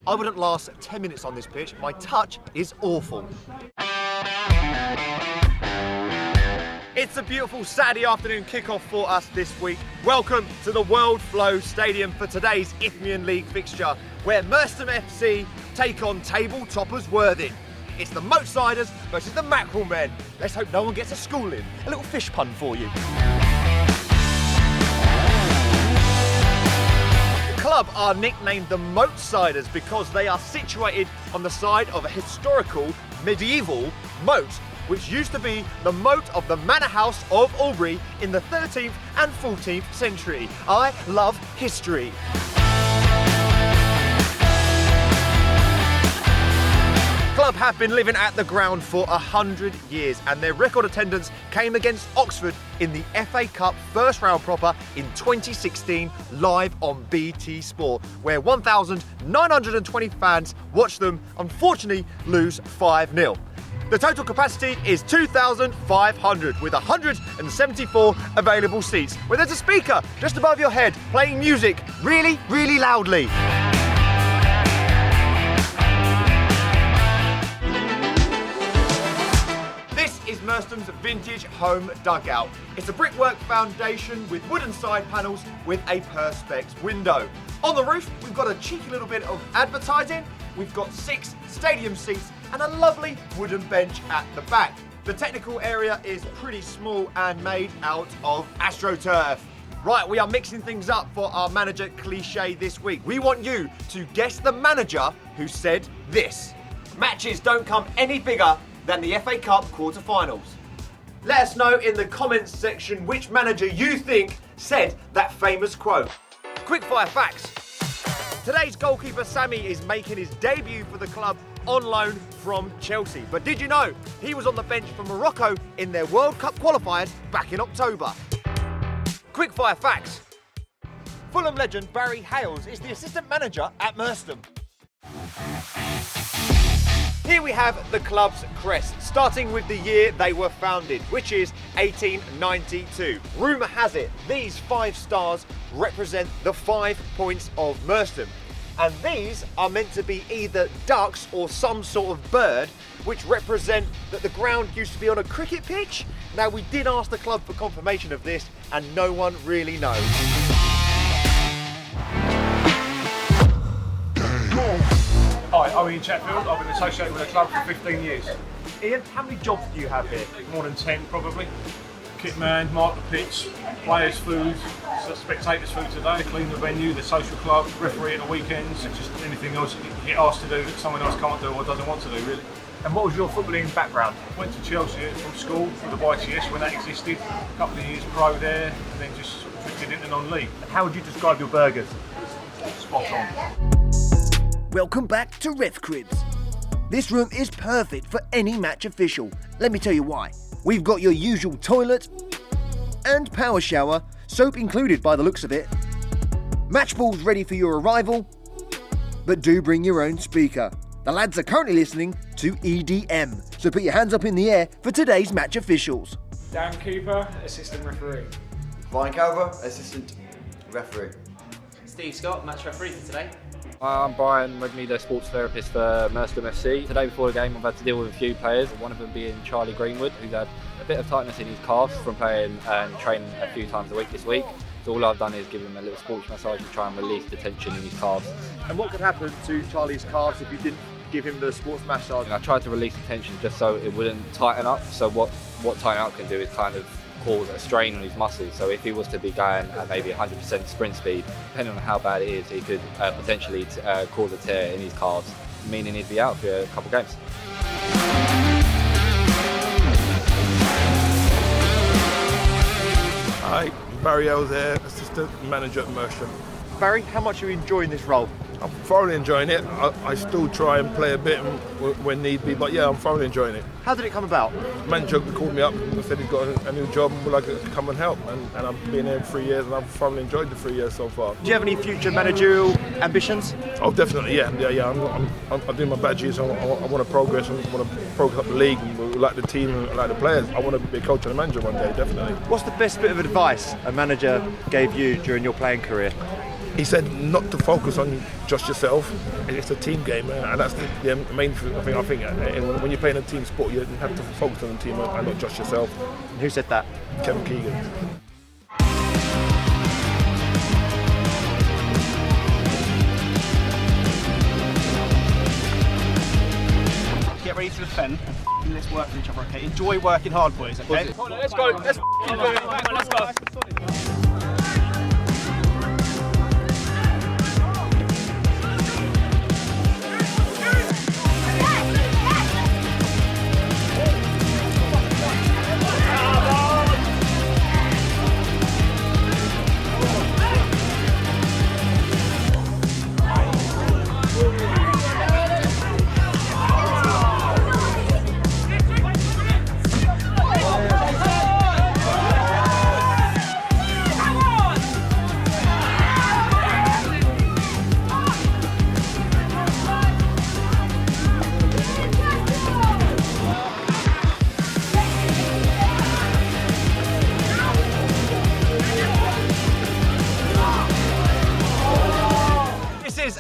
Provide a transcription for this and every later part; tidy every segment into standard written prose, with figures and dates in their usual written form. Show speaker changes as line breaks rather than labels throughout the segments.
I wouldn't last 10 minutes on this pitch. My touch is awful. It's a beautiful Saturday afternoon kickoff for us this week. Welcome to the World Flow Stadium for today's Isthmian League fixture, where Merstham FC take on table toppers Worthing. It's the Moatsiders versus the Mackerel Men. Let's hope no one gets a schooling. A little fish pun for you. The club are nicknamed the Moatsiders because they are situated on the side of a historical medieval moat, which used to be the moat of the manor house of Albury in the 13th and 14th century. I love history. The club have been living at the ground for 100 years, and their record attendance came against Oxford in the FA Cup first round proper in 2016 live on BT Sport, where 1,920 fans watched them unfortunately lose 5-0. The total capacity is 2,500 with 174 available seats, where there's a speaker just above your head playing music really, really loudly. This is Merstham's vintage home dugout. It's a brickwork foundation with wooden side panels with a perspex window. On the roof, we've got a cheeky little bit of advertising. We've got 6 stadium seats and a lovely wooden bench at the back. The technical area is pretty small and made out of AstroTurf. Right, we are mixing things up for our manager cliche this week. We want you to guess the manager who said this: matches don't come any bigger than the FA Cup quarter-finals. Let us know in the comments section which manager you think said that famous quote. Quickfire facts. Today's goalkeeper Sammy is making his debut for the club on loan from Chelsea. But did you know he was on the bench for Morocco in their World Cup qualifiers back in October? Quickfire facts. Fulham legend Barry Hayles is the assistant manager at Merstham. Here we have the club's crest, starting with the year they were founded, which is 1892. Rumour has it, these 5 stars represent the 5 points of Merstham. And these are meant to be either ducks or some sort of bird, which represent that the ground used to be on a cricket pitch. Now, we did ask the club for confirmation of this, and no one really knows.
Hi, I'm Ian Chatfield. I've been associated with the club for 15 years.
Ian, how many jobs do you have here?
More than 10 probably. Kit man, mark the pitch, players' food, spectators' food today, clean the venue, the social club, referee at the weekends, just anything else you get asked to do that someone else can't do or doesn't want to do really.
And what was your footballing background?
Went to Chelsea from school with the YTS when that existed, a couple of years pro there, and then just sort of drifted into non-league.
And how would you describe your burgers?
Spot on.
Welcome back to Ref Cribs. This room is perfect for any match official. Let me tell you why. We've got your usual toilet and power shower, soap included by the looks of it. Match balls ready for your arrival, but do bring your own speaker. The lads are currently listening to EDM, so put your hands up in the air for today's match officials.
Goalkeeper, assistant referee.
Ryan Calver, assistant referee.
Steve Scott, match referee for today.
I'm Brian, with me the sports therapist for Merstham FC. Today before the game I've had to deal with a few players, one of them being Charlie Greenwood, who's had a bit of tightness in his calves from playing and training a few times a week this week. So all I've done is give him a little sports massage to try and release the tension in his calves.
And what could happen to Charlie's calves if you didn't give him the sports massage?
And I tried to release the tension just so it wouldn't tighten up. So what tighten up can do is kind of cause a strain on his muscles. So if he was to be going at maybe 100% sprint speed, depending on how bad it is, he could potentially cause a tear in his calves, meaning he'd be out for a couple of games.
Hi, Barry Hayles here, assistant manager at Merstham.
Barry, how much are you enjoying this role?
I'm thoroughly enjoying it. I still try and play a bit when need be, but yeah, I'm thoroughly enjoying it.
How did it come about?
Manager called me up and said he's got a new job and would like to come and help. And I've been here 3 years and I've thoroughly enjoyed the 3 years so far.
Do you have any future managerial ambitions?
Oh, definitely, yeah. I'm doing my badges. I want to progress. I want to progress up the league, and like the team and like the players. I want to be a coach and a manager one day, definitely.
What's the best bit of advice a manager gave you during your playing career?
He said not to focus on just yourself. It's a team game, and that's the main thing. I think when you're playing a team sport, you have to focus on the team and not just yourself.
Who said that?
Kevin Keegan.
Get ready to defend. Let's work for each other, okay? Enjoy working hard, boys, okay?
Let's go. Let's go.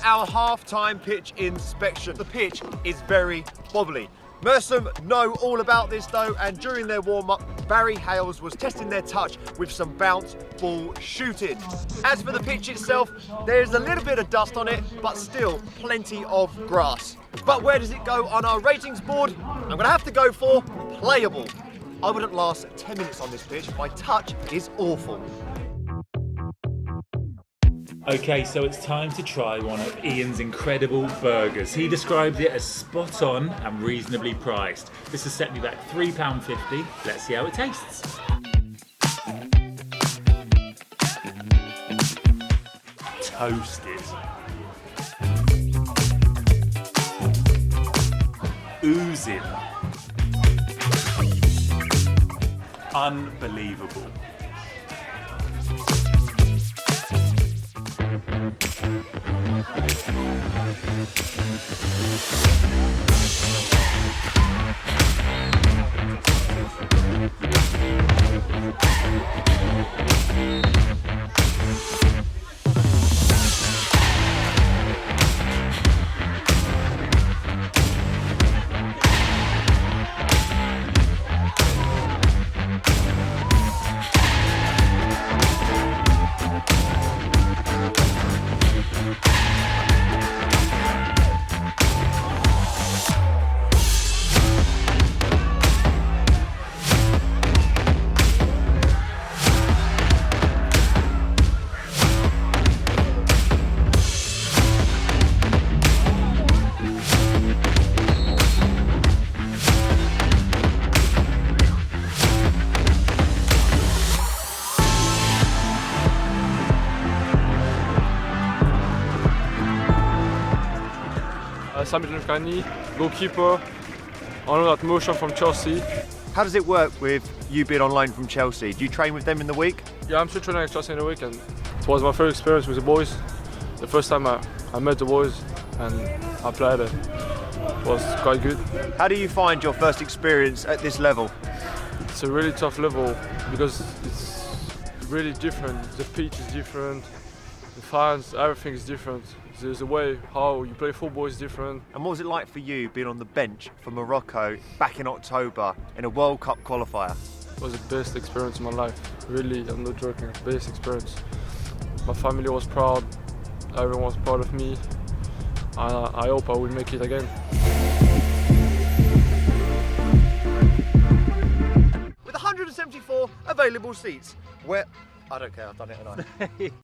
Our half-time pitch inspection. The pitch is very wobbly. Merstham know all about this though, and during their warm-up, Barry Hayles was testing their touch with some bounce ball shooting. As for the pitch itself, there's a little bit of dust on it, but still plenty of grass. But where does it go on our ratings board? I'm gonna have to go for playable. I wouldn't last 10 minutes on this pitch. My touch is awful.
Okay, so it's time to try one of Ian's incredible burgers. He described it as spot on and reasonably priced. This has set me back £3.50. Let's see how it tastes. Toasted. Oozing. Unbelievable.
Goalkeeper, on that motion from Chelsea.
How does it work with you being on loan from Chelsea? Do you train with them in the week?
Yeah, I'm still training at Chelsea in the week, and it was my first experience with the boys. The first time I met the boys and I played, it was quite good.
How do you find your first experience at this level?
It's a really tough level because it's really different. The pitch is different, the fans, everything is different. There's a way how you play football is different.
And what was it like for you being on the bench for Morocco back in October in a World Cup qualifier?
It was the best experience of my life. Really, I'm not joking, best experience. My family was proud, everyone was proud of me, and I hope I will make it again.
With 174 available seats, I don't care, I've done it, haven't I?